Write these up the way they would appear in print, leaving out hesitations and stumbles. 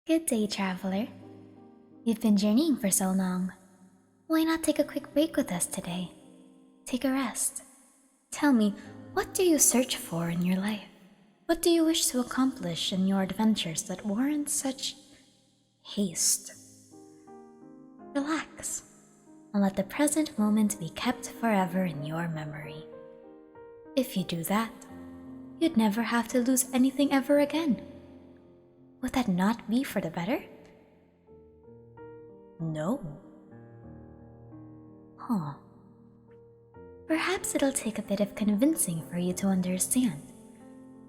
Good day, traveler. You've been journeying for so long. Why not take a quick break with us today? Take a rest. Tell me, what do you search for in your life? What do you wish to accomplish in your adventures that warrant such haste? Relax, and let the present moment be kept forever in your memory. If you do that, you'd never have to lose anything ever again. Would that not be for the better? No. Huh. Perhaps it'll take a bit of convincing for you to understand.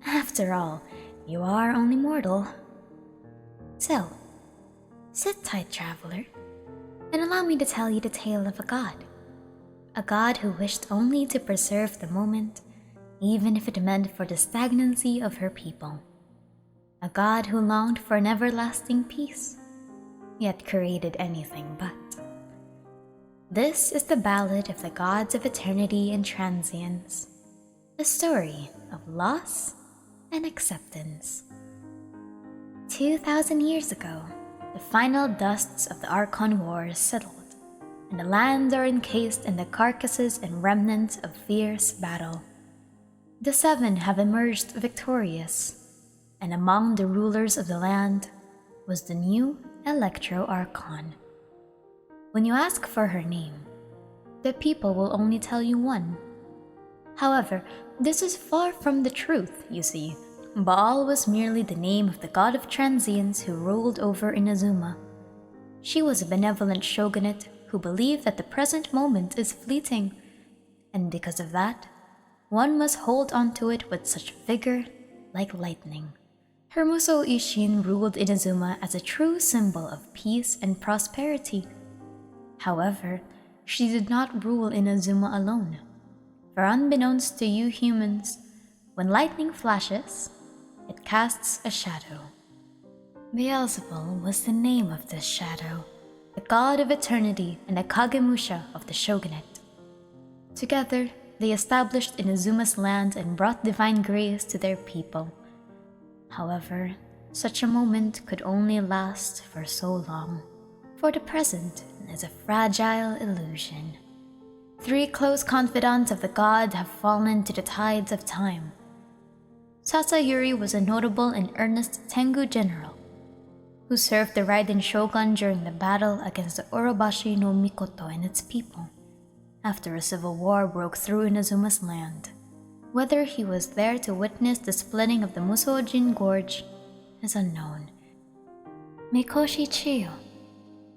After all, you are only mortal. So, sit tight, traveler, and allow me to tell you the tale of a god who wished only to preserve the moment, even if it meant for the stagnancy of her people. A god who longed for an everlasting peace, yet created anything but. This is the ballad of the gods of eternity and transience, a story of loss and acceptance. 2,000 years ago, the final dusts of the Archon Wars settled, and the lands are encased in the carcasses and remnants of fierce battle. The seven have emerged victorious, and among the rulers of the land was the new Electro-Archon. When you ask for her name, the people will only tell you one. However, this is far from the truth, you see. Baal was merely the name of the god of transience who ruled over Inazuma. She was a benevolent shogunate who believed that the present moment is fleeting, and because of that, one must hold on to it with such vigor like lightning. Her Musou Isshin ruled Inazuma as a true symbol of peace and prosperity. However, she did not rule Inazuma alone, for unbeknownst to you humans, when lightning flashes, it casts a shadow. Beelzebul was the name of this shadow, the god of eternity and a Kagemusha of the shogunate. Together, they established Inazuma's land and brought divine grace to their people. However, such a moment could only last for so long, for the present is a fragile illusion. 3 close confidants of the god have fallen to the tides of time. Sasayuri was a notable and earnest Tengu general, who served the Raiden Shogun during the battle against the Orobashi no Mikoto and its people, after a civil war broke through Inazuma's land. Whether he was there to witness the splitting of the Musojin Gorge is unknown. Mikoshi Chiyo,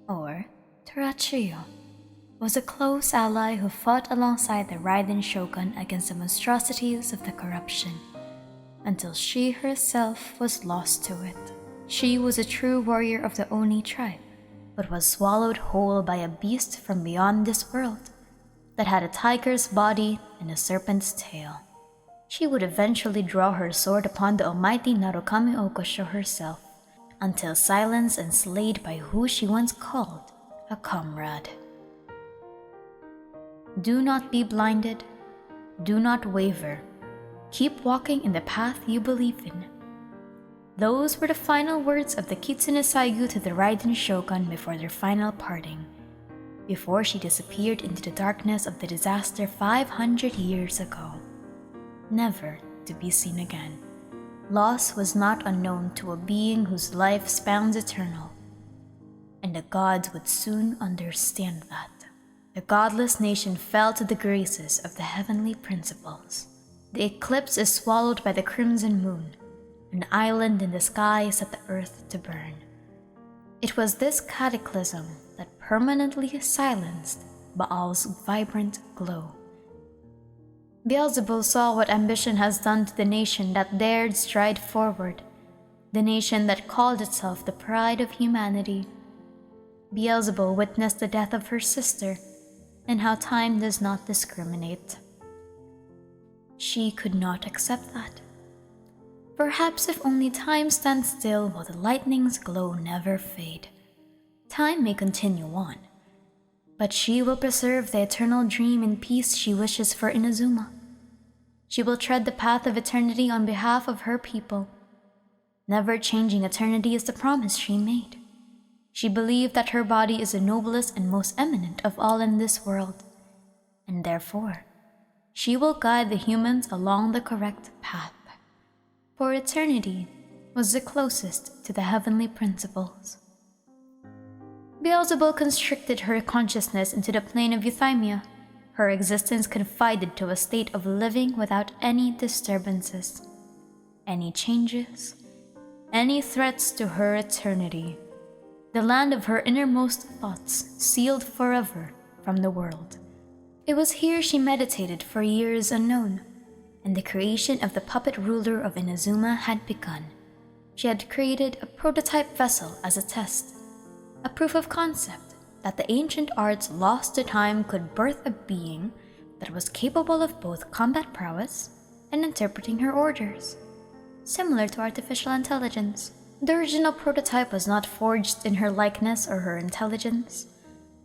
or Tarachiyo, was a close ally who fought alongside the Raiden Shogun against the monstrosities of the corruption, until she herself was lost to it. She was a true warrior of the Oni tribe, but was swallowed whole by a beast from beyond this world that had a tiger's body and a serpent's tail. She would eventually draw her sword upon the almighty Narukami Okosho herself, until silenced and slayed by who she once called a comrade. Do not be blinded, do not waver, keep walking in the path you believe in. Those were the final words of the Kitsune Saigu to the Raiden Shogun before their final parting, before she disappeared into the darkness of the disaster 500 years ago, never to be seen again. Loss was not unknown to a being whose life spans eternal, and the gods would soon understand that. The godless nation fell to the graces of the heavenly principles. The eclipse is swallowed by the crimson moon. An island in the sky set the earth to burn. It was this cataclysm that permanently silenced Baal's vibrant glow. Beelzebul saw what ambition has done to the nation that dared stride forward, the nation that called itself the pride of humanity. Beelzebul witnessed the death of her sister, and how time does not discriminate. She could not accept that. Perhaps if only time stands still will the lightning's glow never fade. Time may continue on, but she will preserve the eternal dream and peace she wishes for Inazuma. She will tread the path of eternity on behalf of her people. Never-changing eternity is the promise she made. She believed that her body is the noblest and most eminent of all in this world, and therefore, she will guide the humans along the correct path, for eternity was the closest to the heavenly principles. Beelzebul constricted her consciousness into the plane of euthymia, her existence confided to a state of living without any disturbances, any changes, any threats to her eternity, the land of her innermost thoughts sealed forever from the world. It was here she meditated for years unknown, and the creation of the puppet ruler of Inazuma had begun. She had created a prototype vessel as a test, a proof of concept that the ancient arts lost to time could birth a being that was capable of both combat prowess and interpreting her orders. Similar to artificial intelligence, the original prototype was not forged in her likeness or her intelligence,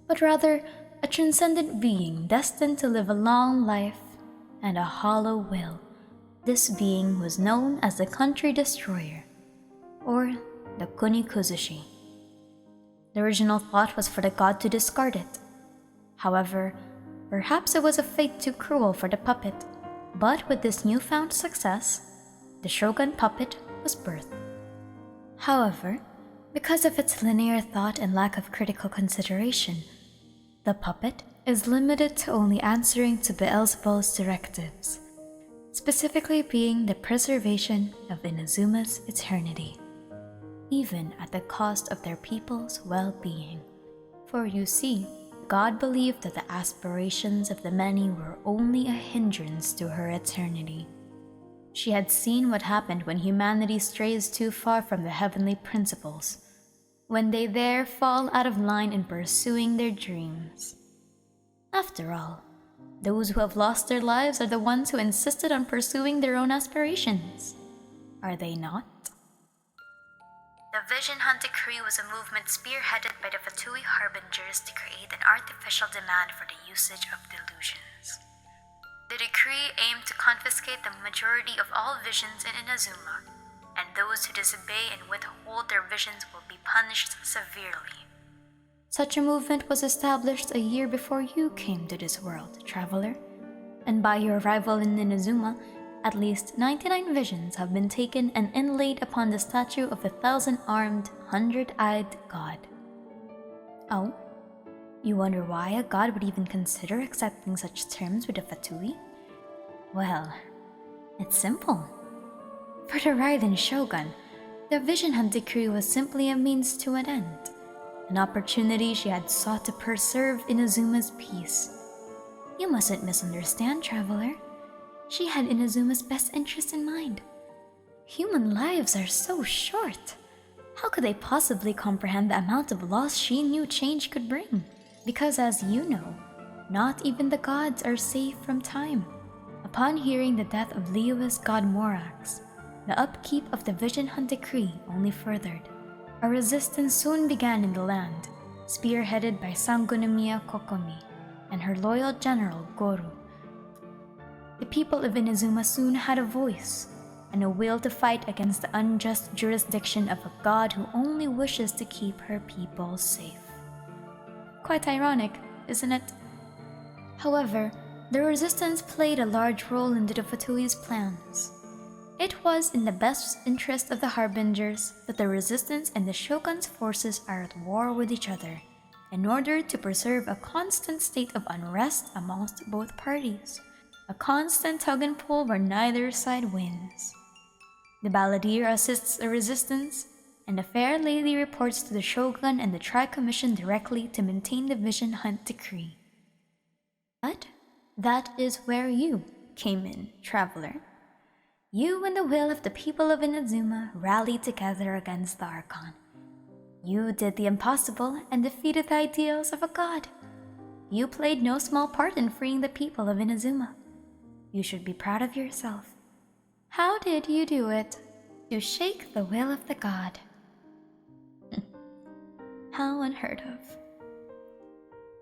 but rather a transcendent being destined to live a long life and a hollow will. This being was known as the Country Destroyer, or the Kunikuzushi. The original thought was for the god to discard it. However, perhaps it was a fate too cruel for the puppet, but with this newfound success, the Shogun puppet was birthed. However, because of its linear thought and lack of critical consideration, the puppet is limited to only answering to Beelzebul's directives, specifically being the preservation of Inazuma's eternity, even at the cost of their people's well-being. For you see, God believed that the aspirations of the many were only a hindrance to her eternity. She had seen what happened when humanity strays too far from the heavenly principles, when they there fall out of line in pursuing their dreams. After all, those who have lost their lives are the ones who insisted on pursuing their own aspirations. Are they not? The Vision Hunt Decree was a movement spearheaded by the Fatui Harbingers to create an artificial demand for the usage of delusions. The decree aimed to confiscate the majority of all visions in Inazuma, and those who disobey and withhold their visions will be punished severely. Such a movement was established a year before you came to this world, traveler, and by your arrival in Inazuma, at least 99 visions have been taken and inlaid upon the statue of a 1,000-armed, 100-eyed god. Oh? You wonder why a god would even consider accepting such terms with a Fatui? Well, it's simple. For the Raiden Shogun, the Vision Hunt Decree was simply a means to an end, an opportunity she had sought to preserve Inazuma's peace. You mustn't misunderstand, traveler. She had Inazuma's best interest in mind. Human lives are so short. How could they possibly comprehend the amount of loss she knew change could bring? Because as you know, not even the gods are safe from time. Upon hearing the death of Liyue's god Morax, the upkeep of the Vision Hunt Decree only furthered. A resistance soon began in the land, spearheaded by Sangonomiya Kokomi and her loyal general Goru. The people of Inazuma soon had a voice and a will to fight against the unjust jurisdiction of a god who only wishes to keep her people safe. Quite ironic, isn't it? However, the resistance played a large role in the Fatui's plans. It was in the best interest of the Harbingers that the resistance and the Shogun's forces are at war with each other, in order to preserve a constant state of unrest amongst both parties, a constant tug and pull where neither side wins. The Balladeer assists the resistance, and the Fair Lady reports to the Shogun and the Tri-Commission directly to maintain the Vision Hunt Decree. But that is where you came in, traveler. You and the will of the people of Inazuma rallied together against the Archon. You did the impossible and defeated the ideals of a god. You played no small part in freeing the people of Inazuma. You should be proud of yourself. How did you do it? To shake the will of the god. How unheard of.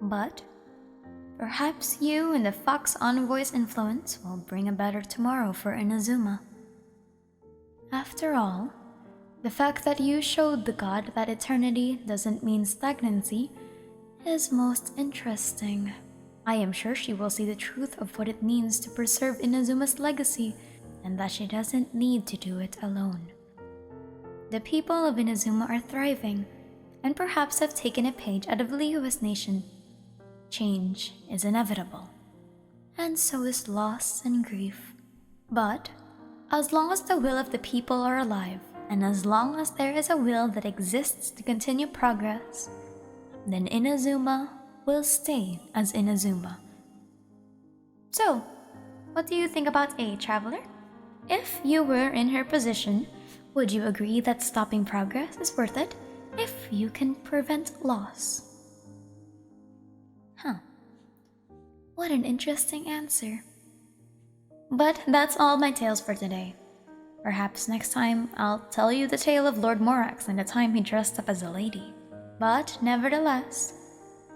But perhaps you and the Fox Envoy's influence will bring a better tomorrow for Inazuma. After all, The fact that you showed the god that eternity doesn't mean stagnancy is most interesting. I am sure she will see the truth of what it means to preserve Inazuma's legacy, and that she doesn't need to do it alone. The people of Inazuma are thriving, and perhaps have taken a page out of Liyue's nation. Change is inevitable, and so is loss and grief. But as long as the will of the people are alive, and as long as there is a will that exists to continue progress, then Inazuma will stay as Inazuma. So, what do you think about A, Traveler? If you were in her position, would you agree that stopping progress is worth it if you can prevent loss? Huh. What an interesting answer. But that's all my tales for today. Perhaps next time I'll tell you the tale of Lord Morax and the time he dressed up as a lady. But nevertheless,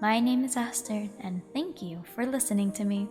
my name is Aster, and thank you for listening to me.